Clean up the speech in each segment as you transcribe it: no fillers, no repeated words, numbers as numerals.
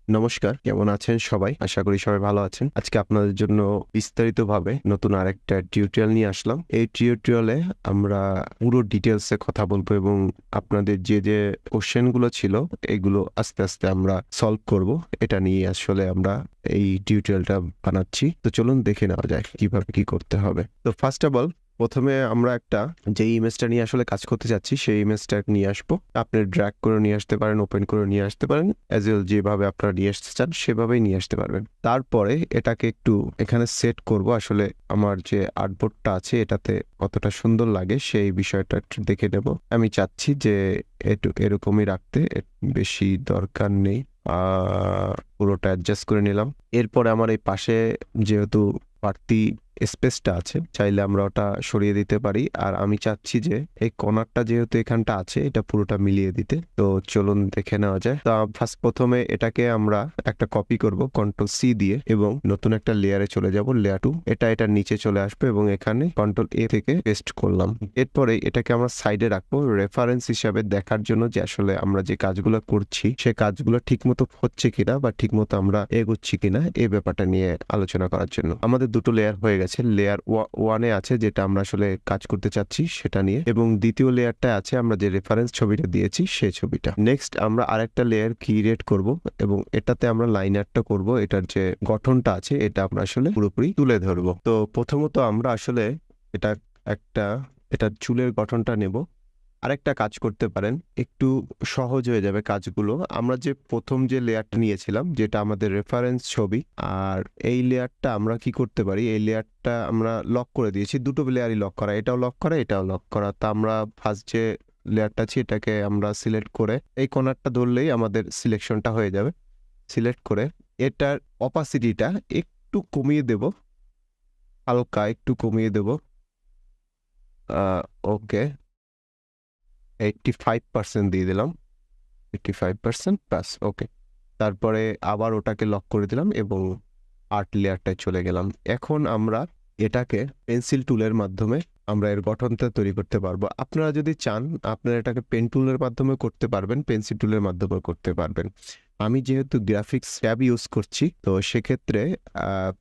নমস্কার, কেমন আছেন সবাই? আশা করি সবাই ভালো আছেন। আজকে আপনাদের জন্য বিস্তারিতভাবে নতুন আরেকটা টিউটোরিয়াল নিয়ে আসলাম। এই টিউটোরিয়ালে আমরা পুরো ডিটেইলসে কথা বলবো এবং আপনাদের যে কোশ্চেন গুলো ছিল এগুলো আস্তে আস্তে আমরা সলভ করব। এটা নিয়ে আসলে আমরা এই টিউটোরিয়ালটা বানাচ্ছি। তো চলুন দেখে নেওয়া যায় কিভাবে কি করতে হবে। তো ফার্স্ট অফ অল প্রথমে আমরা একটা যে ইমেজটা নিয়ে আসলে কাজ করতে যাচ্ছি সেই ইমেজটা নিয়ে আসবো। আপনি ড্র্যাগ করে নিয়ে আসতে পারেন, ওপেন করে নিয়ে আসতে পারেন, অ্যাজ ওয়েল যেভাবে আপনারা নিয়ে আসতে চান সেভাবেই নিয়ে আসতে পারবেন। তারপরে এটাকে একটু এখানে সেট করব। আসলে আমার যে আর্টবোর্ডটা আছে এটাতে কতটা সুন্দর লাগে সেই বিষয়টা একটু দেখে নেব। আমি চাচ্ছি যে একটু এরকমই রাখতে, বেশি দরকার নেই। পুরোটা অ্যাডজাস্ট করে নিলাম। এরপরে আমার এই পাশে যেহেতু বাড়তি স্পেসটা আছে, চাইলে আমরা ওটা সরিয়ে দিতে পারি। আর আমি চাচ্ছি যে এই কর্নারটা যেহেতু এখানটা আছে এটা পুরোটা মিলিয়ে দিতে। তো চলুন দেখে নেওয়া যায়। তো প্রথমে এটাকে আমরা একটা কপি করব কন্ট্রোল সি দিয়ে এবং নতুন একটা লেয়ারে চলে যাব, লেয়ার 2। এটার নিচে চলে আসবে এবং এখানে কন্ট্রোল এ থেকে পেস্ট করলাম। এরপরে এটাকে আমরা সাইডে রাখবো রেফারেন্স হিসাবে দেখার জন্য যে আসলে আমরা যে কাজগুলো করছি সে কাজগুলো ঠিকমতো হচ্ছে কিনা বা ঠিকমতো আমরা এগোচ্ছি কিনা এই ব্যাপারটা নিয়ে আলোচনা করার জন্য। আমাদের দুটো লেয়ার হয়ে গেছে। লেয়ার 1-এ আছে যেটা আমরা আসলে কাজ করতে চাচ্ছি সেটা নিয়ে, এবং দ্বিতীয় লেয়ারটা আছে আমরা যে রেফারেন্স ছবিটা দিয়েছি সেই ছবিটা। নেক্সট আমরা আরেকটা লেয়ার ক্রিয়েট করব এবং এটাতে আমরা লাইন আর্টটা করব। এটার যে গঠনটা আছে এটা আমরা আসলে পুরোপুরি তুলে ধরবো। তো প্রথমত আমরা আসলে এটা একটা এটার চুলের গঠনটা নেব। আরেকটা কাজ করতে পারেন, একটু সহজ হয়ে যাবে কাজগুলো। আমরা যে প্রথম যে লেয়ারটা নিয়েছিলাম যেটা আমাদের রেফারেন্স ছবি, আর এই লেয়ারটা আমরা কি করতে পারি, এই লেয়ারটা আমরা লক করে দিয়েছি। দুটো লেয়ারই লক করা, এটাও লক করা এটাও লক করা। তা আমরা ফার্স্ট যে লেয়ারটা আছে এটাকে আমরা সিলেক্ট করে এই কর্নারটা ধরলেই আমাদের সিলেকশনটা হয়ে যাবে। সিলেক্ট করে এটার অপাসিটিটা একটু কমিয়ে দেব, হালকা একটু কমিয়ে দেব। ওকে, 85% দিয়ে দিলাম। 85% প্লাস, ওকে। তারপরে আবার ওটাকে লক করে দিলাম এবং আর্ট লেয়ারটায় চলে গেলাম। এখন আমরা এটাকে পেন্সিল টুলের মাধ্যমে আমরা এর গঠনটা তৈরি করতে পারবো। আপনারা যদি চান আপনারা এটাকে পেন টুলের মাধ্যমে করতে পারবেন, পেন্সিল টুলের মাধ্যমে করতে পারবেন। আমি যেহেতু গ্রাফিক্স ট্যাব ইউজ করছি তো সেক্ষেত্রে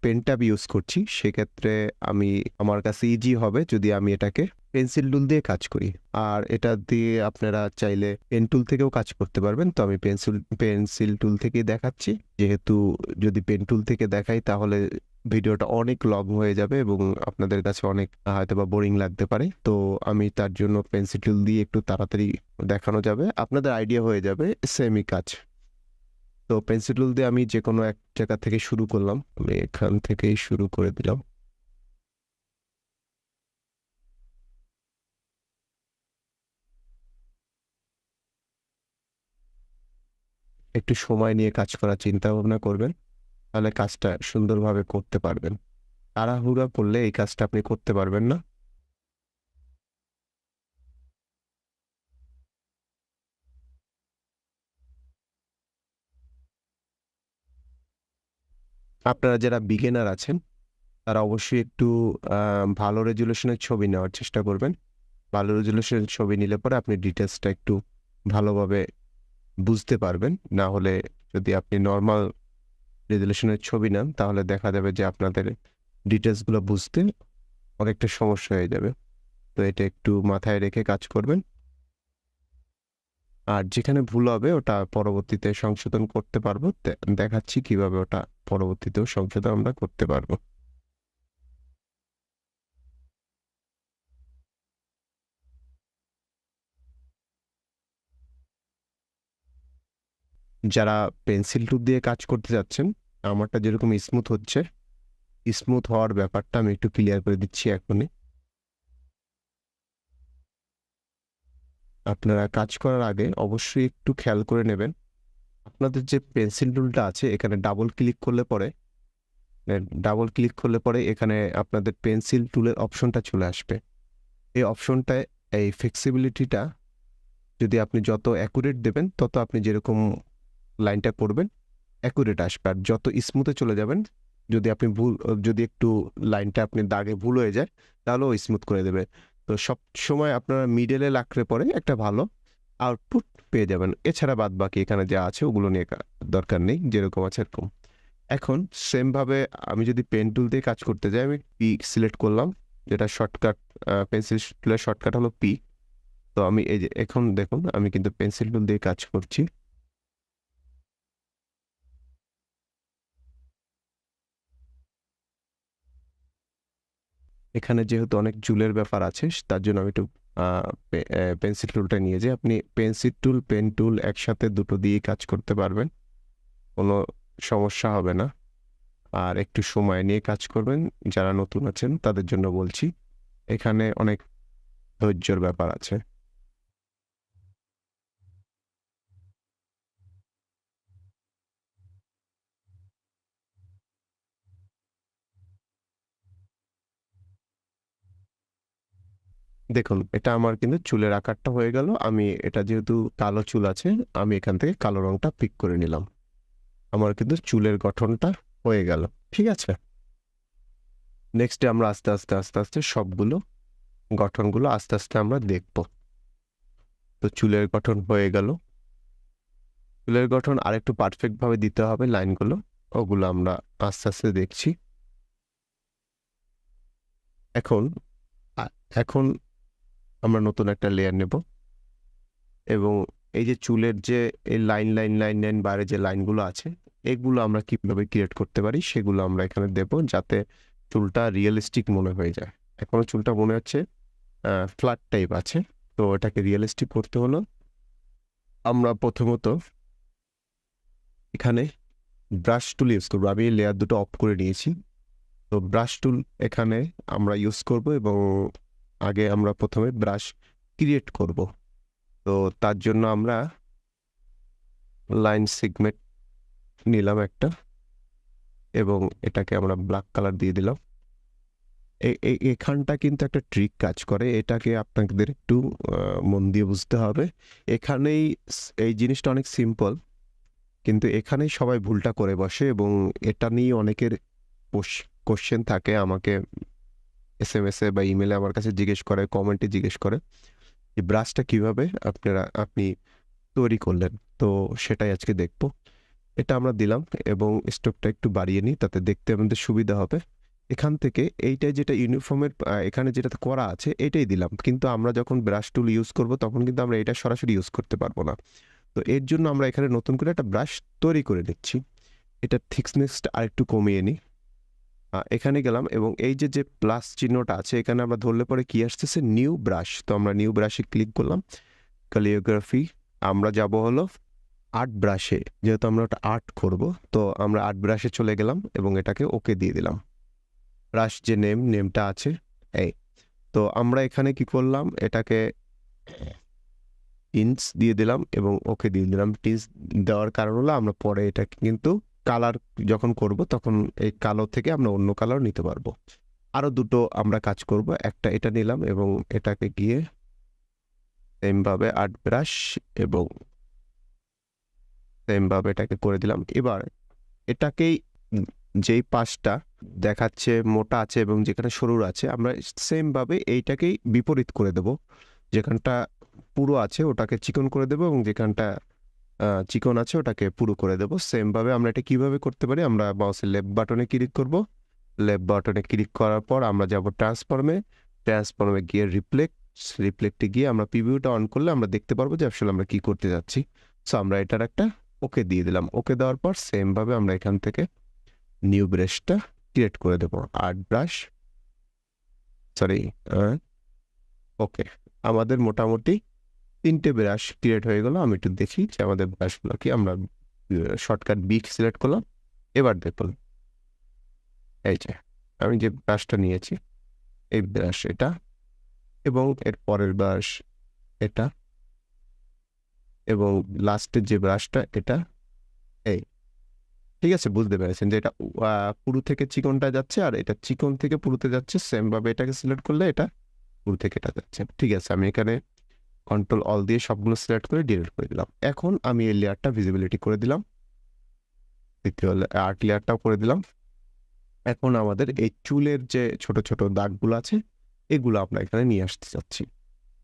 পেন ট্যাব ইউজ করছি, সেক্ষেত্রে আমার কাছে ইজি হবে যদি আমি এটাকে পেন্সিল টুল দিয়ে কাজ করি। আর এটা দিয়ে আপনারা চাইলে পেন টুল থেকেও কাজ করতে পারবেন। তো আমি পেন্সিল টুল থেকেই দেখাচ্ছি, যেহেতু যদি পেন টুল থেকে দেখাই তাহলে ভিডিওটা অনেক লং হয়ে যাবে এবং আপনাদের কাছে অনেক হয়তোবা বোরিং লাগতে পারে। তো আমি তার জন্য পেন্সিল টুল দিয়ে একটু তাড়াতাড়ি দেখানো যাবে, আপনাদের আইডিয়া হয়ে যাবে সেমই কাজ। তো পেন্সিল টুল দিয়ে আমি যে কোনো এক জায়গা থেকে শুরু করলাম, আমি এখান থেকেই শুরু করে দিলাম। একটু সময় নিয়ে কাজ করার চিন্তা ভাবনা করবেন, তাহলে কাজটা সুন্দরভাবে করতে পারবেন। তাড়াহুড়া করলে এই কাজটা আপনি করতে পারবেন না। আপনারা যারা বিগিনার আছেন তারা অবশ্যই একটু ভালো রেজুলেশনের ছবি নেওয়ার চেষ্টা করবেন। ভালো রেজুলেশনের ছবি নিলে পরে আপনি ডিটেলসটা একটু ভালোভাবে বুঝতে পারবেন। না হলে যদি আপনি নর্মাল রেজুলেশনের ছবি নেন তাহলে দেখা যাবে যে আপনাদের ডিটেলসগুলো বুঝতে অনেকটা সমস্যা হয়ে যাবে। তো এটা একটু মাথায় রেখে কাজ করবেন। আর যেখানে ভুল হবে ওটা পরবর্তীতে সংশোধন করতে পারবো। দেখাচ্ছি কিভাবে ওটা পরবর্তীতেও সংশোধন আমরা করতে পারবো। যারা পেন্সিল টুল দিয়ে কাজ করতে যাচ্ছেন, আমারটা যেরকম স্মুথ হচ্ছে, স্মুথ হওয়ার ব্যাপারটা আমি একটু ক্লিয়ার করে দিচ্ছি এখনই। আপনারা কাজ করার আগে অবশ্যই একটু খেয়াল করে নেবেন, আপনাদের যে পেন্সিল টুলটা আছে এখানে ডাবল ক্লিক করলে পরে এখানে আপনাদের পেন্সিল টুলের অপশনটা চলে আসবে। এই অপশনটায় এই ফ্লেক্সিবিলিটিটা যদি আপনি যত অ্যাকুরেট দেবেন তত আপনি যেরকম লাইনটা করবেন অ্যাকুরেট আসবে। আর যত স্মুথে চলে যাবেন, যদি একটু লাইনটা আপনি দাগে ভুল হয়ে যায় তাহলে ও স্মুথ করে দেবে। তো সব সময় আপনারা মিডলে রাখলে পরে একটা ভালো আউটপুট পেয়ে যাবেন। এছাড়া বাদ বাকি এখানে যা আছে ওগুলো নিয়ে দরকার নেই, যেরকম আছে এরকম। এখন সেম ভাবে আমি যদি পেন টুল দিয়ে কাজ করতে যাই, আমি পি সিলেক্ট করলাম, যেটা শর্টকাট, পেন্সিল টুলের শর্টকাট হলো পি। তো আমি এই যে এখন দেখুন আমি কিন্তু পেন্সিল টুল দিয়ে কাজ করছি। এখানে যেহেতু অনেক চুলের ব্যাপার আছে তার জন্য আমি একটু পেন্সিল টুলটা নিয়ে যাই। আপনি পেন্সিল টুল, পেন টুল একসাথে দুটো দিয়ে কাজ করতে পারবেন, কোনো সমস্যা হবে না। আর একটু সময় নিয়ে কাজ করবেন, যারা নতুন আছেন তাদের জন্য বলছি, এখানে অনেক ধৈর্যের ব্যাপার আছে। দেখুন এটা আমার কিন্তু চুলের আকারটা হয়ে গেল। আমি এটা যেহেতু কালো চুল আছে, আমি এখান থেকে কালো রংটা পিক করে নিলাম। আমার কিন্তু চুলের গঠনটা হয়ে গেল। ঠিক আছে, নেক্সটে আমরা আস্তে আস্তে আস্তে আস্তে সবগুলো গঠনগুলো আস্তে আস্তে আমরা দেখব। তো চুলের গঠন হয়ে গেল। চুলের গঠন আরেকটু পারফেক্ট ভাবে দিতে হবে লাইনগুলো, ওগুলো আমরা আস্তে আস্তে দেখছি। এখন এখন আমরা নতুন একটা লেয়ার নেব এবং এই যে চুলের যে এই লাইন লাইন লাইন লাইন বাইরে যে লাইনগুলো আছে, এগুলো আমরা কিভাবে ক্রিয়েট করতে পারি সেগুলো আমরা এখানে দেব, যাতে চুলটা রিয়েলিস্টিক মনে হয়ে যায়। এখনো চুলটা মনে হচ্ছে ফ্ল্যাট টাইপ আছে, তো এটাকে রিয়েলিস্টিক করতে হলো আমরা প্রথমত এখানে ব্রাশ টুল ইউজ করবো। আমি লেয়ার দুটো অফ করে নিয়েছি, তো ব্রাশ টুল এখানে আমরা ইউজ করব এবং আগে আমরা প্রথমে ব্রাশ ক্রিয়েট করব। তো তার জন্য আমরা লাইন সেগমেন্ট নিলাম একটা এবং এটাকে আমরা ব্ল্যাক কালার দিয়ে দিলাম। এখানটা কিন্তু একটা ট্রিক কাজ করে, এটাকে আপনাদের একটু মন দিয়ে বুঝতে হবে। এখানেই এই জিনিসটা অনেক সিম্পল, কিন্তু এখানেই সবাই ভুলটা করে বসে এবং এটা নিয়ে অনেকের কোশ্চেন থাকে, আমাকে SMS এ বা ইমেলে আমার কাছে জিজ্ঞেস করে, কমেন্টে জিজ্ঞেস করে যে ব্রাশটা কিভাবে আপনি তৈরি করলেন। তো সেটাই আজকে দেখব। এটা আমরা দিলাম এবং স্ট্রোকটা একটু বাড়িয়ে নিই, তাতে দেখতে আমাদের সুবিধা হবে। এখান থেকে এইটাই যেটা ইউনিফর্মের এখানে যেটা করা আছে এটাই দিলাম, কিন্তু আমরা যখন ব্রাশ টুল ইউজ করব তখন কিন্তু আমরা এটা সরাসরি ইউজ করতে পারবো না। তো এর জন্য আমরা এখানে নতুন করে একটা ব্রাশ তৈরি করে নিচ্ছি। এটা থিকনেসটা আরেকটু কমিয়ে নিই। এখানে গেলাম এবং এই যে যে প্লাস চিহ্নটা আছে এখানে আমরা ধরলে পরে কি আসতেছে, নিউ ব্রাশ। তো আমরা নিউ ব্রাশে ক্লিক করলাম, ক্যালিওগ্রাফি, আমরা যাব হলো আর্ট ব্রাশে, যেহেতু আমরা ওটা আর্ট করব। তো আমরা আর্ট ব্রাশে চলে গেলাম এবং এটাকে ওকে দিয়ে দিলাম। ব্রাশ যে নেমটা আছে এই, তো আমরা এখানে কি করলাম, এটাকে টিন্স দিয়ে দিলাম এবং ওকে দিয়ে দিলাম। টিন্স দেওয়ার কারণ হলো আমরা পরে এটাকে কিন্তু কালার যখন করব তখন এই কালো থেকে আমরা অন্য কালার নিতে পারবো। আরো দুটো আমরা কাজ করব, একটা এটা নিলাম এবং এটাকে গিয়ে সেম ভাবে আর্ট ব্রাশ এবং সেম ভাবে এটাকে করে দিলাম। এবার এটাকেই যেই পাশটা দেখাচ্ছে মোটা আছে এবং যেখানে সরু আছে, আমরা সেম ভাবে এইটাকেই বিপরীত করে দেব। যেখানটা পুরো আছে ওটাকে চিকন করে দেব এবং যেখানটা চিকন আছে ওটাকে পুরো করে দেব। সেম ভাবে আমরা এটা কিভাবে করতে পারি, আমরা মাউসের লেফট বাটনে ক্লিক করব। লেফট বাটনে ক্লিক করার পর আমরা যাব ট্রান্সফর্মে গিয়ে রিফ্লেক্টে গিয়ে আমরা প্রিভিউটা অন করলে আমরা দেখতে পারবো যে আসলে আমরা কি করতে যাচ্ছি। সো আমরা এটার একটা ওকে দিয়ে দিলাম। ওকে দেওয়ার পর সেম ভাবে আমরা এখান থেকে নিউ ব্রাশটা ক্রিয়েট করে দেবো, আর্ট ব্রাশ, সরি, ওকে। আমাদের মোটামুটি 3টে ব্রাশ ক্রিয়েট হয়ে গেল। আমি একটু দেখি যে আমাদের ব্রাশগুলো কি। আমরা শর্টকাট বি সিলেক্ট করলাম। এবার দেখুন এই যে আমি যে ব্রাশটা নিয়েছি, এই ব্রাশ এটা এবং এর পরের ব্রাশ এটা এবং লাস্টের যে ব্রাশটা এটা, এই, ঠিক আছে, বুঝতে পেরেছেন যে এটা পুরু থেকে চিকনটা যাচ্ছে আর এটা চিকন থেকে পুরুতে যাচ্ছে। সেম ভাবে এটাকে সিলেক্ট করলে এটা পুরু থেকে এটা যাচ্ছে। ঠিক আছে, আমি এখানে কন্ট্রোল অল দিয়ে সবগুলো সিলেক্ট করে ডিলিট করে দিলাম। এখন আমি এই লেয়ারটা ভিজিবিলিটি করে দিলাম, দ্বিতীয় আর্ট লেয়ারটাও করে দিলাম। এখন আমাদের এই চুলের যে ছোট ছোট দাগগুলো আছে এগুলো আমরা এখানে নিয়ে আসতে চাচ্ছি।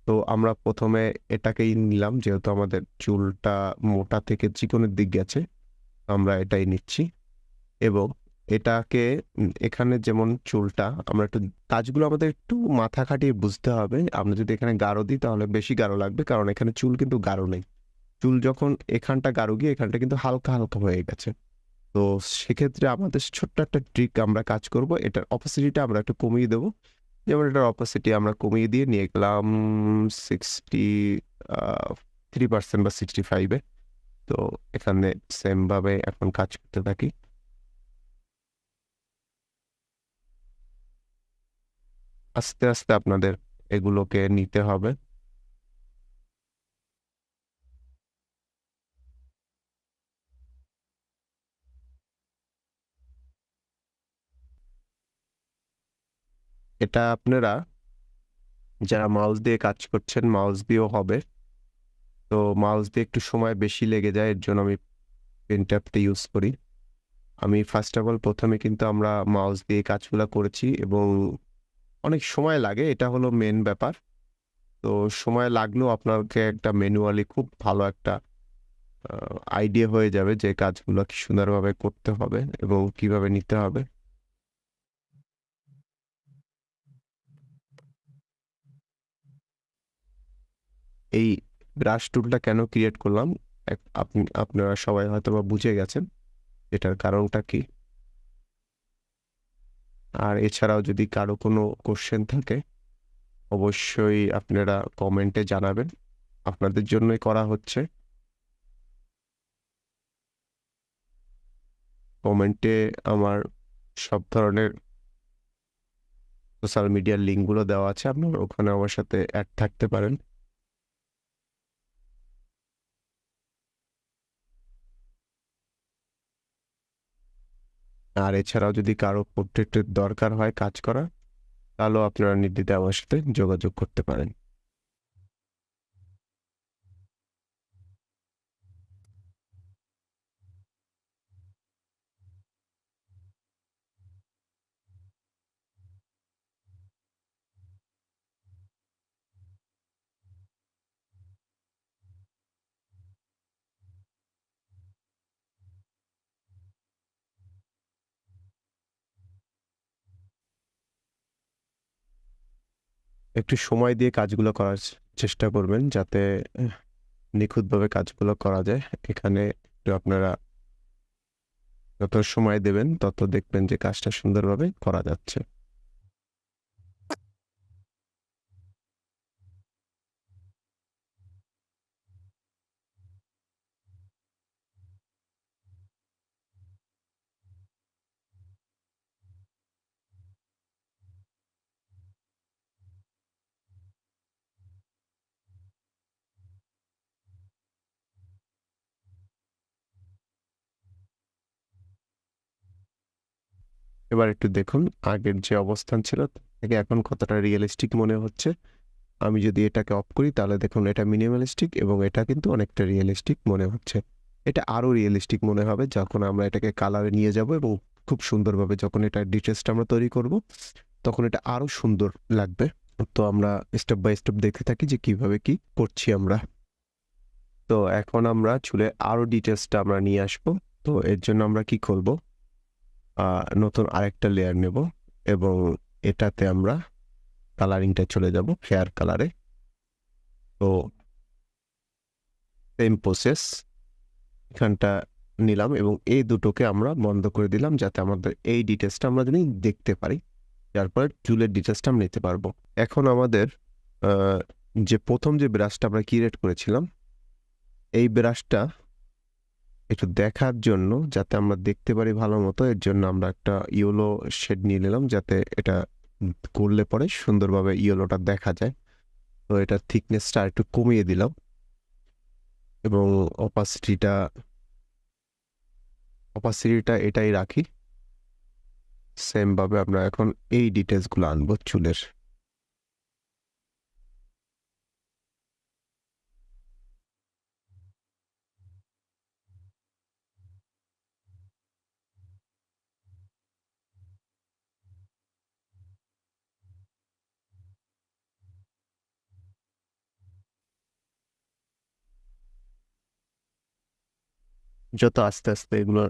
তো তো আমরা ১ম এ এটাকেই নিলাম যেহেতু আমাদের চুলটা মোটা থেকে চিকনের দিক গেছে। আমরা এটাই নিচ্ছি এবং এটাকে এখানে যেমন চুলটা আমরা একটু কাজগুলো আমাদের একটু মাথা খাটিয়ে বুঝতে হবে। আমরা যদি এখানে গাঢ় দিই তাহলে বেশি গাঢ় লাগবে। কারণ এখানে চুল কিন্তু গাঢ় নেই। চুল যখন এখানটা গাঢ় গিয়ে এখানটা কিন্তু হালকা, হালকা হয়ে গেছে। তো সেক্ষেত্রে আমাদের ছোট্ট একটা ট্রিক আমরা কাজ করব। এটার opacity টা আমরা একটু কমিয়ে দেব। যেমন এটার opacity আমরা কমিয়ে দিয়ে নিয়ে গেলাম 60 আ 3% বা 65 এ। তো এখানে সেম ভাবে এখন কাজ করতে থাকি। আস্তে, আস্তে আপনাদের এগুলোকে নিতে হবে। এটা আপনারা যারা মাউস দিয়ে কাজ করছেন, মাউস দিয়েও হবে। তো মাউস দিয়ে একটু সময় বেশি লেগে যায়। এর জন্য আমি পেন ট্যাবটা ইউজ করি। আমি ফার্স্ট অফ অল ১ম এ কিন্তু আমরা মাউস দিয়ে কাজগুলা করেছি এবং অনেক সময় লাগে। এটা হলো মেইন ব্যাপার। তো সময় লাগলেও আপনাকে একটা ম্যানুয়ালি খুব ভালো একটা আ আইডিয়া হয়ে যাবে যে কাজগুলো কি সুন্দরভাবে করতে হবে এবং কিভাবে নিতে হবে। এই ব্রাশ টুলটা কেন ক্রিয়েট করলাম? আপনারা সবাই হয়তোবা বুঝে গেছেন এটার কারণটা কি? আর এছাড়াও যদি কারো কোনো কোয়েশ্চেন থাকে অবশ্যই আপনারা কমেন্টে জানাবেন। আপনাদের জন্যই করা হচ্ছে। কমেন্টে আমার সব ধরনের সোশ্যাল মিডিয়ার লিঙ্কগুলো দেওয়া আছে। আপনারা ওখানে আমার সাথে এড থাকতে পারেন। আর এছাড়াও যদি কারো পোর্ট্রেটের দরকার হয় কাজ করার, তাহলেও আপনারা নির্দ্বিধায় আমার সাথে যোগাযোগ করতে পারেন। একটু সময় দিয়ে কাজগুলো করার চেষ্টা করবেন যাতে এহ নিখুঁতভাবে কাজগুলো করা যায়। এখানে একটু আপনারা যত সময় দেবেন তত দেখবেন যে কাজটা সুন্দরভাবে করা যাচ্ছে। এবার একটু দেখুন আগের যে অবস্থান ছিল তার থেকে এখন কতটা রিয়ালিস্টিক মনে হচ্ছে। আমি যদি এটাকে অফ করি তাহলে দেখুন এটা মিনিমালিস্টিক এবং এটা কিন্তু অনেকটা রিয়ালিস্টিক মনে হচ্ছে। এটা আরো রিয়ালিস্টিক মনে হবে যখন আমরা এটাকে কালারে নিয়ে যাব এবং খুব সুন্দরভাবে যখন এটার ডিটেইলসটা আমরা তৈরি করব, তখন এটা আরো সুন্দর লাগবে। তো আমরা স্টেপ বাই স্টেপ দেখতে থাকি যে কিভাবে কি করছি আমরা। তো এখন আমরা চুলের আরো ডিটেইলসটা আমরা নিয়ে আসবো। তো এর জন্য আমরা কি করব? আ নতুন আরেকটা লেয়ার নেব এবং এটাতে আমরা কালারিংটায় চলে যাব হেয়ার কালারে। তো সেম প্রসেস এখানটা নিলাম এবং এই দুটোকে আমরা বন্ধ করে দিলাম যাতে আমাদের এই ডিটেইলসটা আমরা জানি দেখতে পারি। যার ফলে চুলের ডিটেইলসটা আমরা নিতে পারবো। এখন আমাদের আ যে ১ম যে ব্রাশটা আমরা ক্রিয়েট করেছিলাম, এই ব্রাশটা একটু দেখার জন্য যাতে আমরা দেখতে পারি ভালো মতো এর জন্য আমরা একটা ইয়েলো শেড নিয়ে নিলাম যাতে এটা করলে পরে সুন্দরভাবে ইয়েলোটা দেখা যায়। তো এটার থিকনেসটা আরেকটু কমিয়ে দিলাম এবং অপাসিটিটা অপাসিটিটা এটাই রাখি। সেম ভাবে আমরা এখন এই ডিটেইলস গুলো আনবো চুলের। যত আস্তে আস্তে এগুলো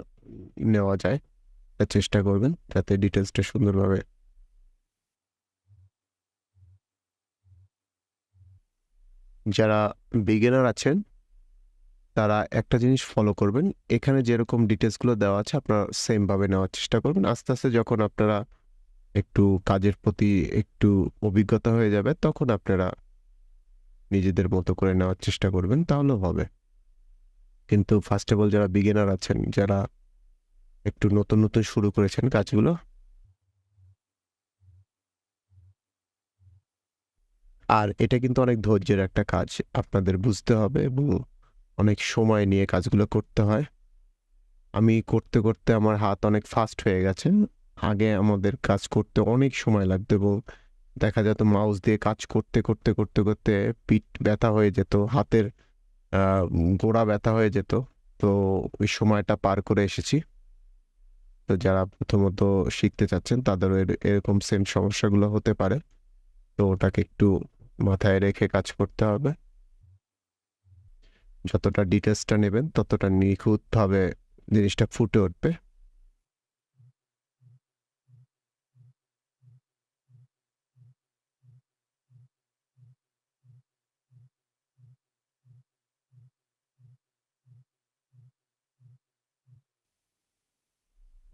নেওয়া যায় চেষ্টা করবেন যাতে ডিটেলসটা সুন্দরভাবে। যারা বিগিনার আছেন তারা একটা জিনিস ফলো করবেন, এখানে যেরকম ডিটেলসগুলো দেওয়া আছে আপনারা সেম ভাবে নেওয়ার চেষ্টা করবেন। আস্তে আস্তে যখন আপনারা একটু কাজের প্রতি একটু অভিজ্ঞতা হয়ে যাবে তখন আপনারা নিজেদের মতো করে নেওয়ার চেষ্টা করবেন, তাহলেও হবে। কিন্তু ফার্স্ট অফ অল যারা বিগিনার আছেন, যারা একটু নতুন নতুন শুরু করেছেন কাজগুলো, আর এটা কিন্তু অনেক ধৈর্যের একটা কাজ, আপনাদের বুঝতে হবে এবং অনেক সময় নিয়ে কাজগুলো করতে হয়। আমি করতে করতে আমার হাত অনেক ফাস্ট হয়ে গেছে। আগে আমাদের কাজ করতে অনেক সময় লাগতো এবং দেখা যেত মাউস দিয়ে কাজ করতে করতে করতে করতে পিঠ ব্যথা হয়ে যেত, হাতের গোড়া ব্যথা হয়ে যেত। তো ওই সময়টা পার করে এসেছি। তো যারা প্রথমত শিখতে চাচ্ছেন তাদেরও এরকম সেম সমস্যাগুলো হতে পারে। তো ওটাকে একটু মাথায় রেখে কাজ করতে হবে। যতটা ডিটেলসটা নেবেন ততটা নিখুঁতভাবে জিনিসটা ফুটে উঠবে।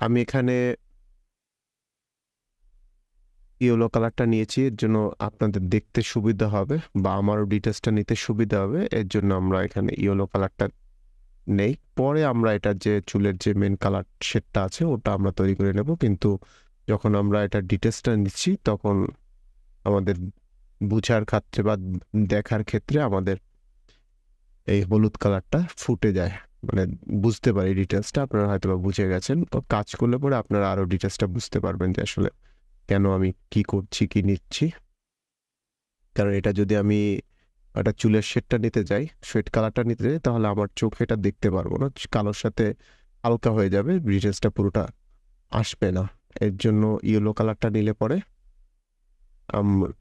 আমি এখানে ইয়েলো কালারটা নিয়েছি এর জন্য আপনাদের দেখতে সুবিধা হবে বা আমারও ডিটেলসটা নিতে সুবিধা হবে, এর জন্য আমরা এখানে ইয়েলো কালারটা নেই। পরে আমরা এটা যে চুলের যে মেন কালার শেডটা আছে ওটা আমরা তৈরি করে নেব, কিন্তু যখন আমরা এটা ডিটেলসটা নিচ্ছি তখন আমাদের বুঝার ক্ষেত্রে বা দেখার ক্ষেত্রে আমাদের এই হলুদ কালারটা ফুটে যায়, মানে বুঝতে পারি ডিটেলসটা। আপনারা হয়তো বা বুঝে গেছেন, তো কাজ করলে পরে আপনারা আরো ডিটেলসটা বুঝতে পারবেন যে আসলে কেন আমি কি করছি কি নিচ্ছি। কারণ এটা যদি আমি একটা চুলের শেডটা নিতে যাই, শেড কালারটা নিতে যাই, তাহলে আমার চোখে এটা দেখতে পারবো না, কালোর সাথে হালকা হয়ে যাবে, ডিটেলসটা পুরোটা আসবে না। এর জন্য ইয়েলো কালারটা নিলে পরে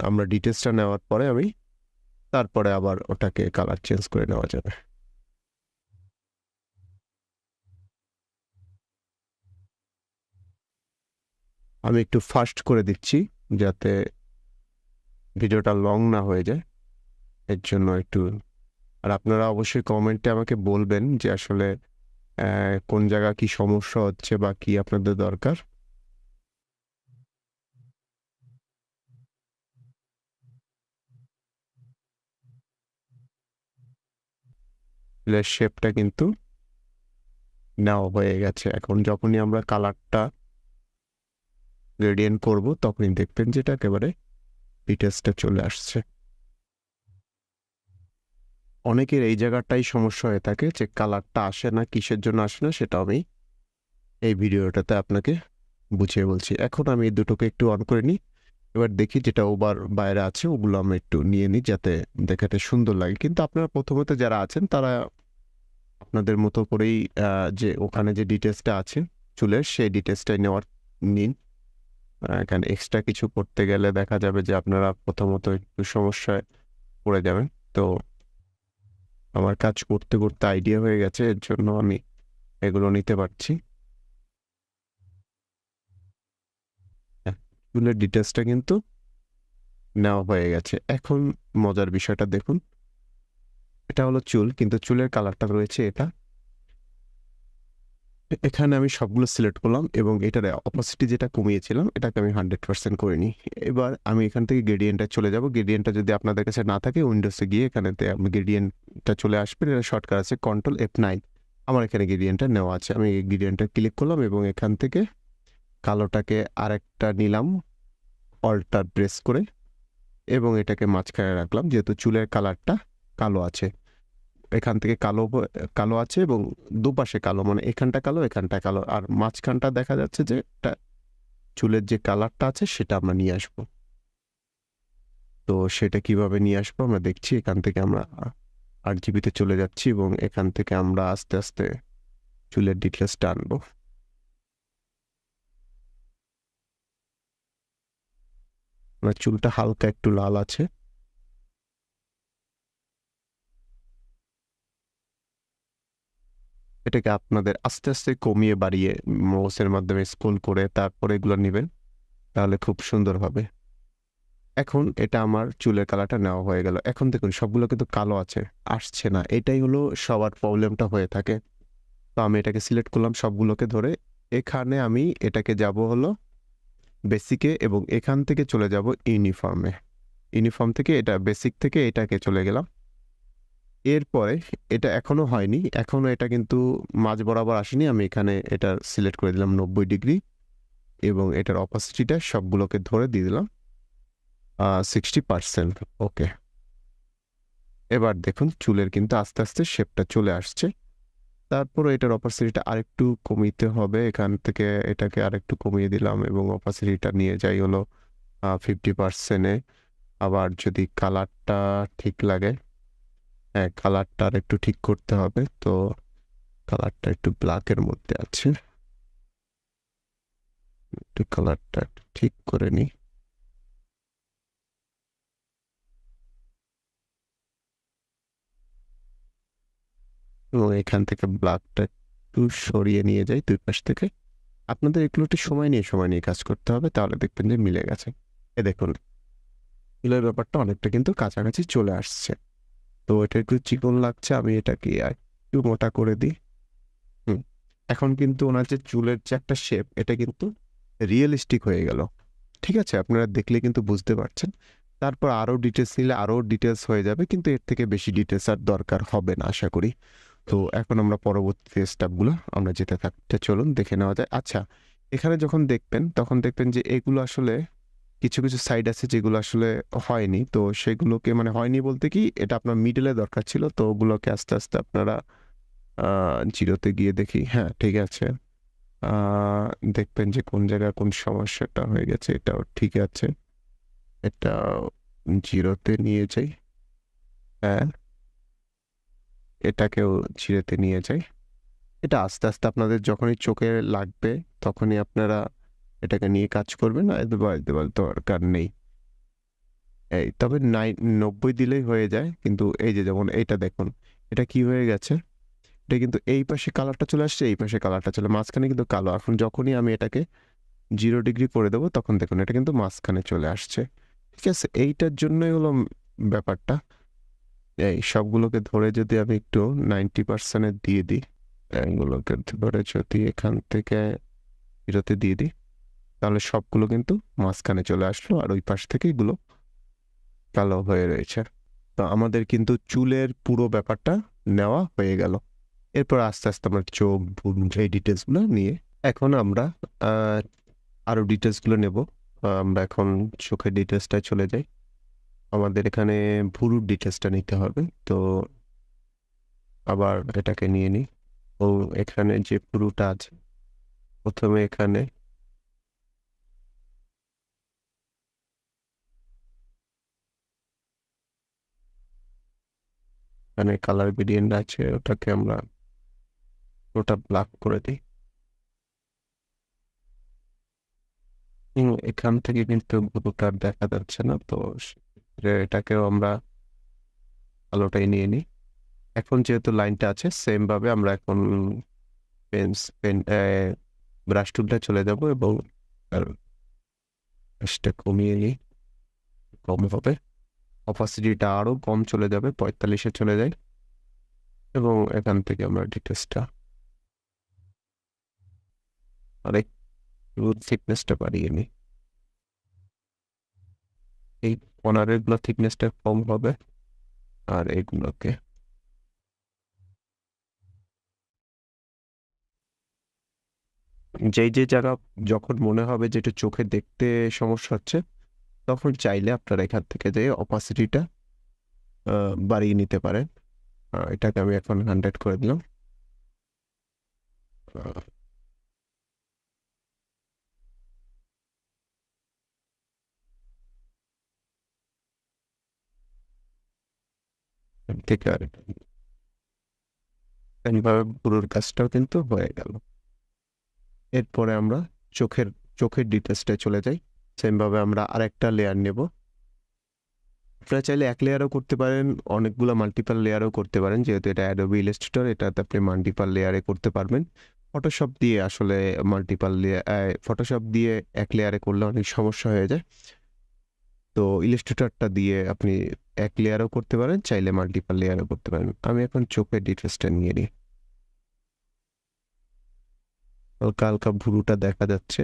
আমরা ডিটেলসটা নেওয়ার পরে তারপরে আবার ওটাকে কালার চেঞ্জ করে নেওয়া যাবে। আমি একটু ফাস্ট করে দিচ্ছি যাতে ভিডিওটা লং না হয়ে যায়, এর জন্য একটু। আর আপনারা অবশ্যই কমেন্টে আমাকে বলবেন যে আসলে কোন জায়গা কি সমস্যা হচ্ছে বা কি আপনাদের দরকার। শেপটা কিন্তু নেওয়া হয়ে গেছে। এখন যখনই আমরা কালারটা গ্রেডিয়েন্ট করব তখনই দেখবেন যেটা একেবারে ডিটেলসটা চলে আসছে। অনেকের এই জায়গাটাই সমস্যা হয়ে থাকে যে কালারটা আসে না, কিসের জন্য আসে না সেটা আমি এই ভিডিওটাতে আপনাকে বুঝিয়ে বলছি। এখন আমি এই দুটোকে একটু অন করে নিই, এবার দেখি যেটা ওভার বাইরে আছে ওগুলো আমরা একটু নিয়ে নিই যাতে দেখাতে সুন্দর লাগে। কিন্তু আপনারা প্রথমত যারা আছেন তারা আপনাদের মতো করেই যে ওখানে যে ডিটেলসটা আছে চুলের সেই ডিটেলসটাই নিন। এখানে এক্সট্রা কিছু করতে গেলে দেখা যাবে যে আপনারা প্রথমত একটু সমস্যায় পড়ে যাবেন। তো আমার কাজ করতে করতে আইডিয়া হয়ে গেছে, এর জন্য আমি এগুলো নিতে পারছি। হ্যাঁ, চুলের ডিটেলসটা কিন্তু নেওয়া হয়ে গেছে। এখন মজার বিষয়টা দেখুন, এটা হলো চুল কিন্তু চুলের কালারটা রয়েছে এটা। এখানে আমি সবগুলো সিলেক্ট করলাম এবং এটার অপাসিটি যেটা কমিয়েছিলাম এটাকে আমি 100% করে নিই। এবার আমি এখান থেকে গ্রেডিয়েন্টে চলে যাব। গ্রেডিয়েন্টটা যদি আপনাদের কাছে না থাকে উইন্ডোজে গিয়ে এখানেতে আমি গ্রেডিয়েন্টটা চলে আসবে, এটা শর্টকাট আছে কন্ট্রোল F9। আমার এখানে গ্রেডিয়েন্টটা নেওয়া আছে, আমি এই গ্রেডিয়েন্টটা ক্লিক করলাম এবং এখান থেকে কালোটাকে আরেকটা নিলাম অল্টার প্রেস করে এবং এটাকে মাঝখানে রাখলাম যেহেতু চুলের কালারটা কালো আছে। এখান থেকে কালো আছে এবং দুপাশে কালো, মানে এখানটা কালো এখানটা কালো, আর মাঝখানটা দেখা যাচ্ছে যে চুলের যে কালারটা আছে সেটা আমরা নিয়ে আসবো। তো সেটা কিভাবে নিয়ে আসবো আমরা দেখছি। এখান থেকে আমরা RGB-তে চলে যাচ্ছি এবং এখান থেকে আমরা আস্তে আস্তে চুলের ডিটেলসটা আনবো। আমার চুলটা হালকা একটু লাল আছে। এটাকে আপনাদের আস্তে আস্তে কমিয়ে বাড়িয়ে মাউসের মাধ্যমে স্ক্রল করে তারপরে এগুলো নেবেন, তাহলে খুব সুন্দর হবে। এখন এটা আমার চুলের কালারটা নেওয়া হয়ে গেল। এখন দেখুন সবগুলো কিন্তু কালো আছে, আসছে না। এটাই হলো সবার প্রবলেমটা হয়ে থাকে। তো আমি এটাকে সিলেক্ট করলাম সবগুলোকে ধরে। এখানে আমি এটাকে যাব হলো বেসিকে এবং এখান থেকে চলে যাব ইউনিফর্মে। ইউনিফর্ম থেকে এটা বেসিক থেকে এটাকে চলে গেলাম। এরপরে এটা এখনো হয়নি, এখনো এটা কিন্তু মাঝ বরাবর আসেনি। আমি এখানে এটা সিলেক্ট করে দিলাম 90 ডিগ্রি এবং এটার অপাসিটিটা সবগুলোকে ধরে দিয়ে দিলাম 60%। ওকে, এবার দেখুন চুলের কিন্তু আস্তে আস্তে শেপটা চলে আসছে। তারপরে এটার অপাসিটিটা আরেকটু কমিতে হবে, এখান থেকে এটাকে আরেকটু কমিয়ে দিলাম এবং অপাসিটিটা নিয়ে যাই হলো 50%-এ। আবার যদি কালারটা ঠিক লাগে, হ্যাঁ কালারটা আর একটু ঠিক করতে হবে। তো কালারটা একটু ব্ল্যাকের মধ্যে আছে, একটু কালারটা ঠিক করে নিই। এবং এখান থেকে ব্ল্যাকটা একটু সরিয়ে নিয়ে যাই দুই পাশ থেকে। আপনাদের এগুলো একটু সময় নিয়ে কাজ করতে হবে, তাহলে দেখবেন যে মিলে গেছে। এ দেখুন চুলের ব্যাপারটা অনেকটা কিন্তু কাছাকাছি চলে আসছে। তো এটা একটু চিকন লাগছে, আমি এটাকে একটু মোটা করে দিই। হুম, এখন কিন্তু ওনার যে চুলের যে একটা শেপ, এটা কিন্তু রিয়েলিস্টিক হয়ে গেল। ঠিক আছে, আপনারা দেখলে কিন্তু বুঝতে পারছেন। তারপর আরও ডিটেলস নিলে আরও ডিটেলস হয়ে যাবে, কিন্তু এর থেকে বেশি ডিটেলস আর দরকার হবে না আশা করি। তো এখন আমরা পরবর্তী স্টেপগুলো আমরা যেতে থাকতে, চলুন দেখে নেওয়া যায়। আচ্ছা, এখানে যখন দেখবেন তখন দেখবেন যে এগুলো আসলে কিছু কিছু সাইড আছে যেগুলো আসলে হয়নি। তো সেগুলোকে মানে হয়নি বলতে কি, এটা আপনার মিডলে দরকার ছিল, তো ওগুলোকে আস্তে আস্তে আপনারা জিরোতে গিয়ে দেখি, হ্যাঁ ঠিক আছে। আহ, দেখবেন যে কোন জায়গায় কোন সমস্যাটা হয়ে গেছে। এটাও ঠিক আছে, এটা জিরোতে নিয়ে যাই। হ্যাঁ, এটাকেও জিরোতে নিয়ে যাই। এটা আস্তে আস্তে আপনাদের যখনই চোখে লাগবে তখনই আপনারা এটাকে নিয়ে কাজ করবেন, আর দেওয়াল দরকার নেই। এই তবে 90 দিলেই হয়ে যায়। কিন্তু এই যে যেমন এইটা দেখুন, এটা কি হয়ে গেছে, এটা কিন্তু এই পাশে কালারটা চলে আসছে, এই পাশে কালারটা চলে, মাঝখানে কিন্তু কালো। এখন যখনই আমি এটাকে 0 ডিগ্রি করে দেবো তখন দেখুন এটা কিন্তু মাঝখানে চলে আসছে। ঠিক আছে, এইটার জন্যই হলো ব্যাপারটা। এই সবগুলোকে ধরে যদি আমি একটু 90%-এ দিয়ে দিই, এগুলোকে ধরে যদি এখান থেকে 0-তে দিয়ে দিই, তাহলে সবগুলো কিন্তু মাঝখানে চলে আসলো, আর ওই পাশ থেকে এগুলো কালো হয়ে রয়েছে। তো আমাদের কিন্তু চুলের পুরো ব্যাপারটা নেওয়া হয়ে গেল। এরপর আস্তে আস্তে আমরা চোখ, ভুরু, এই ডিটেলসগুলো নিয়ে এখন আমরা আহ, আরো ডিটেলসগুলো নেব। আমরা এখন চোখের ডিটেলসটায় চলে যাই। আমাদের এখানে ভুরুর ডিটেলসটা নিতে হবে। তো আবার এটাকে নিয়ে নিই। ও, এখানে যে ভুরুটা আছে, প্রথমে এখানে এখানে কালার গ্রেডিয়েন্ট আছে, ওটাকে আমরা ওটা ব্ল্যাক করে দিই। এখান থেকে কিন্তু ভুরুটা আর দেখা যাচ্ছে না, তো সেক্ষেত্রে এটাকেও আমরা আলোটাই নিয়ে নিই। এখন যেহেতু লাইনটা আছে, সেম ভাবে আমরা এখন পেন ব্রাশ টুলটা চলে যাব এবং ব্রাশটা কমিয়ে নিই, কম হবে। অপাসিটিটা আরো কম চলে যাবে, 45-এ চলে যায়। এবং এখান থেকে আমরা ডিটেলসটা আরেকটু থিকনেসটা বাড়িয়ে নিই। এই কর্নারের গুলো থিকনেসটা কম হবে, আর এগুলোকে যেই যে জায়গা যখন মনে হবে যে একটু চোখে দেখতে সমস্যা হচ্ছে, তখন চাইলে আপনারা এখান থেকে যে অপাসিটিটা বাড়িয়ে নিতে পারেন। এটাকে আমি এখন 100 করে দিলাম। আহ, ঠিক আছে, এইভাবে পুরোর কাজটাও কিন্তু হয়ে গেল। এরপরে আমরা চোখের চোখের ডিটেলসটায় চলে যাই। সেম ভাবে আমরা আরেকটা লেয়ার নেব। আপনারা চাইলে এক লেয়ারও করতে পারেন, অনেকগুলা মাল্টিপল লেয়ারও করতে পারেন। যেহেতু এটা Adobe Illustrator, এটাতে আপনি মাল্টিপল লেয়ারে করতে পারবেন। Photoshop দিয়ে আসলে মাল্টিপল Photoshop দিয়ে এক লেয়ারে করলে অনেক সমস্যা হয়ে যায়। তো Illustratorটা দিয়ে আপনি এক লেয়ারও করতে পারেন, চাইলে মাল্টিপল লেয়ারও করতে পারেন। আমি এখন চোখের ডিটেইলসটা নিয়ে নিই। হালকা, হালকা ভুরুটা দেখা যাচ্ছে।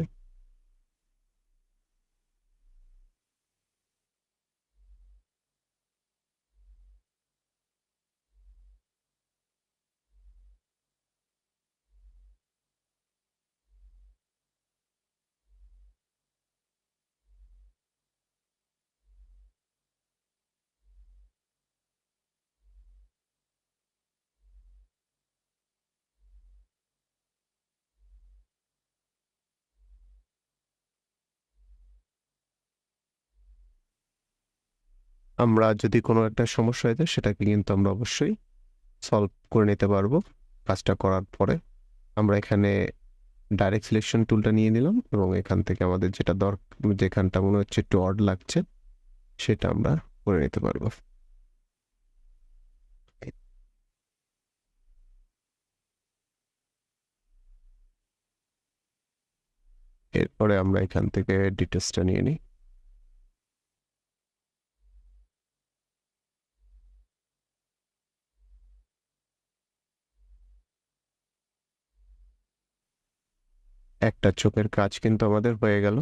আমরা যদি কোনো একটা সমস্যা হয়ে যায় সেটাকে কিন্তু আমরা অবশ্যই সলভ করে নিতে পারবো কাজটা করার পরে। আমরা এখানে ডাইরেক্ট সিলেকশন টুলটা নিয়ে নিলাম এবং এখান থেকে আমাদের যেটা যেখানটা মনে হচ্ছে একটু অড লাগছে সেটা আমরা করে নিতে পারবো। এরপরে আমরা এখান থেকে ডিটেলসটা নিয়ে নিই। একটা চোখের কাজ কিন্তু আমাদের হয়ে গেল।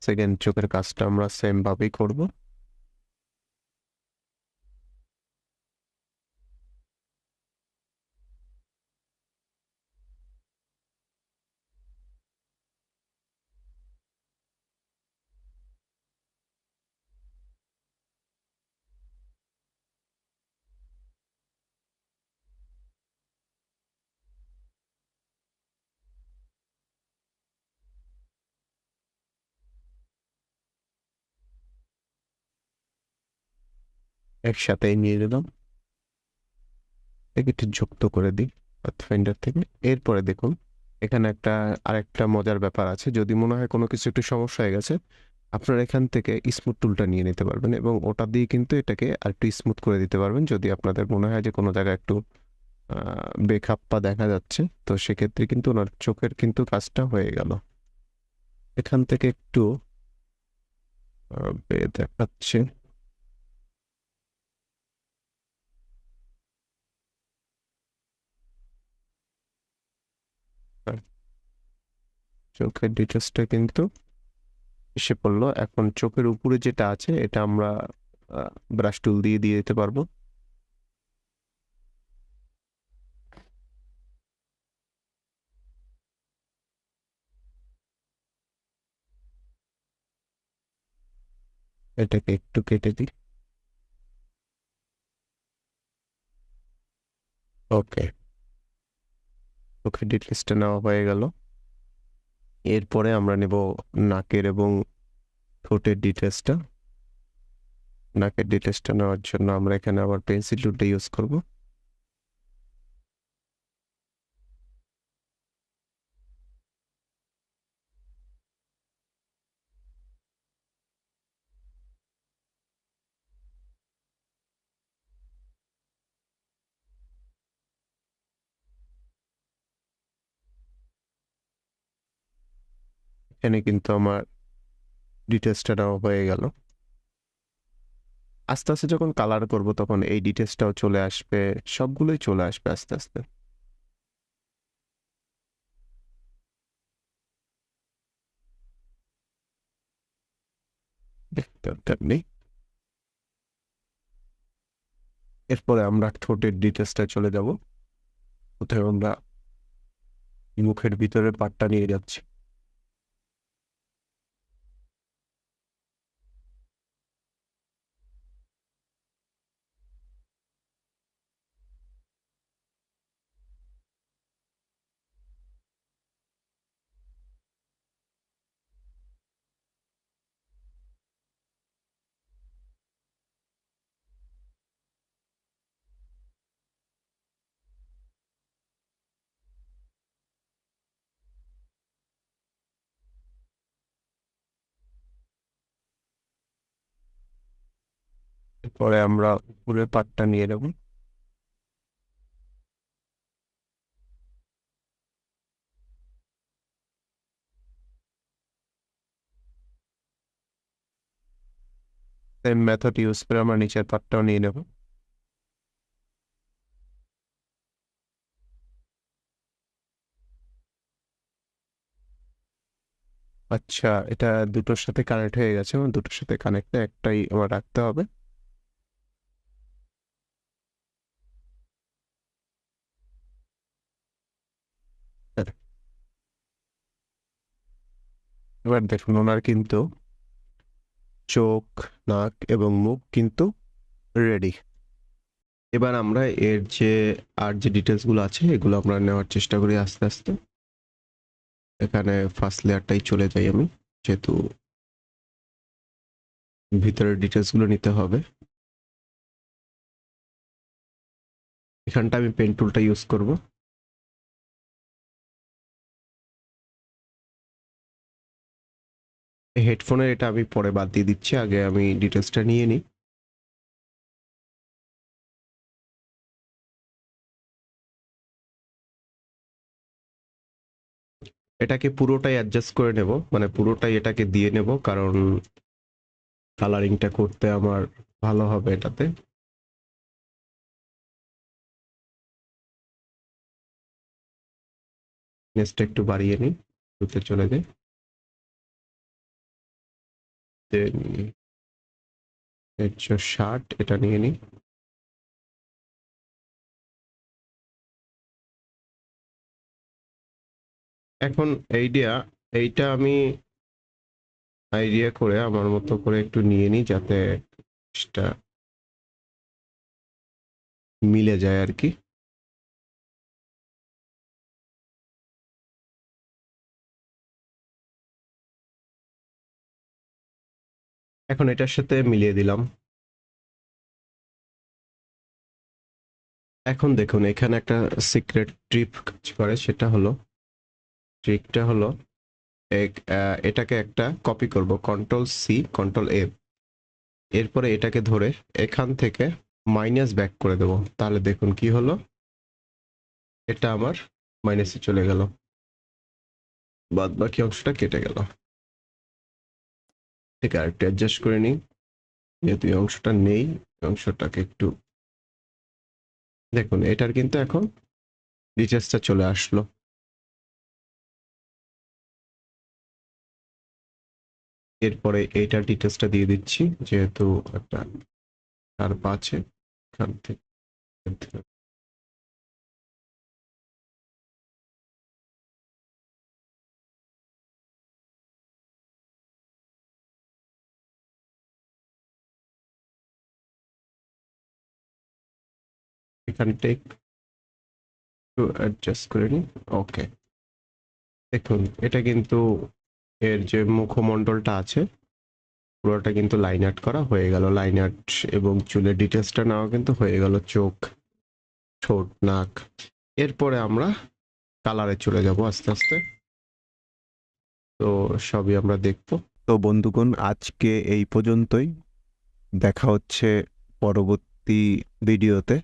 সেকেন্ড চোখের কাজটা আমরা সেম ভাবেই করব। একসাথেই নিয়ে নিলাম, একটু যুক্ত করে দিই পাথফাইন্ডার থেকে। এরপরে দেখুন এখানে আরেকটা মজার ব্যাপার আছে। যদি মনে হয় কোনো কিছু একটু সমস্যা হয়ে গেছে, আপনারা এখান থেকে স্মুথ টুলটা নিয়ে নিতে পারবেন এবং ওটা দিয়ে কিন্তু এটাকে আরেকটু স্মুথ করে দিতে পারবেন। যদি আপনাদের মনে হয় যে কোনো জায়গায় একটু বেখাপ্পা দেখা যাচ্ছে, তো সেক্ষেত্রে কিন্তু ওনার চোখের কিন্তু কাজটা হয়ে গেল। এখান থেকে একটু দেখাচ্ছে। আর চোখের ডিটেলসটা কিন্তু এসে পড়লো। এখন চোখের উপরে যেটা আছে এটা আমরা ব্রাশ টুল দিয়ে দিয়ে দিতে পারবো। এটাকে একটু কেটে দিই। ওকে, চোখের ডিটেলসটা নেওয়া হয়ে গেল। এরপরে আমরা নেব নাকের এবং ঠোঁটের ডিটেলসটা। নাকের ডিটেলসটা নেওয়ার জন্য আমরা এখানে আবার পেন্সিল টুলটা ইউজ করব। এখানে কিন্তু আমার ডিটেলসটা নেওয়া হয়ে গেল। আস্তে আস্তে যখন কালার করব তখন এই ডিটেলসটাও চলে আসবে, সবগুলোই চলে আসবে আস্তে আস্তে। দরকার নেই। এরপরে আমরা ঠোঁটের ডিটেলসটা চলে যাব। কোথায় আমরা মুখের ভিতরের পার্টটা নিয়ে যাচ্ছি। পরে আমরা উপরের পার্টটা নিয়ে নেব। সেম মেথড ইউজ করে আমরা নিচের পার্টটাও নিয়ে নেব। আচ্ছা, এটা দুটোর সাথে কানেক্ট হয়ে গেছে এবং দুটোর সাথে কানেক্ট একটাই আমার রাখতে হবে। এবার দেখুন ওনার কিন্তু চোখ, নাক এবং মুখ কিন্তু রেডি। এবার আমরা এর যে আর যে ডিটেলস গুলো আছে এগুলো আমরা নেওয়ার চেষ্টা করি আস্তে আস্তে। এখানে ফার্স্ট লেয়ারটাই চলে যাই আমি, যেহেতু ভিতরের ডিটেলস গুলো নিতে হবে। এখানটা আমি পেন টুলটা ইউজ করব। হেডফোনের এটা আমি পরে বাদ দিয়ে দিচ্ছি, আগে আমি ডিটেলসটা নিয়ে নিই। এটাকে পুরোটাই অ্যাডজাস্ট করে নেব, মানে পুরোটাই এটাকে দিয়ে নেব, কারণ কালারিংটা করতে আমার ভালো হবে এটাতে। নেক্সট একটু বাড়িয়ে নিই, দুতে চলে যাই। দেন এর যে শার্ট এটা নিয়ে নিই। এখন এইটা আমি আইডিয়া করে আমার মতো করে একটু নিয়ে নিই, যাতে সেটা মিলে যায় আর কি। এখন এটার সাথে মিলিয়ে দিলাম। এখন দেখুন এখানে একটা সিক্রেট ট্রিক কাজ করে, সেটা হলো, ট্রিকটা হলো এটাকে একটা কপি করব, কন্ট্রোল সি কন্ট্রোল এ, এরপরে এটাকে ধরে এখান থেকে মাইনাস ব্যাক করে দেব। তাহলে দেখুন কি হলো, এটা আমার মাইনাসে চলে গেল, বাদ বাকি অংশটা কেটে গেল। ঠিক আছে, আরেকটু অ্যাডজাস্ট করে নিই, যেহেতু এই অংশটা নেই, অংশটাকে একটু দেখুন, এটার কিন্তু এখন ডিটেলসটা চলে আসলো। এরপরে এইটার ডিটেলসটা দিয়ে দিচ্ছি, যেহেতু একটা কার্ভ আছে এখান থেকে। এখানটা একটু অ্যাডজাস্ট করে নিই। ওকে, দেখুন এটা কিন্তু এর যে মুখমণ্ডলটা আছে পুরোটা কিন্তু লাইন আর্ট করা হয়ে গেল। লাইন আর্ট এবং চুলের ডিটেলসটা নেওয়া কিন্তু হয়ে গেল, চোখ, ঠোঁট, নাক। এরপরে আমরা কালারে চলে যাব আস্তে আস্তে। তো সবই আমরা দেখব। তো বন্ধুগণ, আজকে এই পর্যন্তই। দেখা হচ্ছে পরবর্তী ভিডিওতে।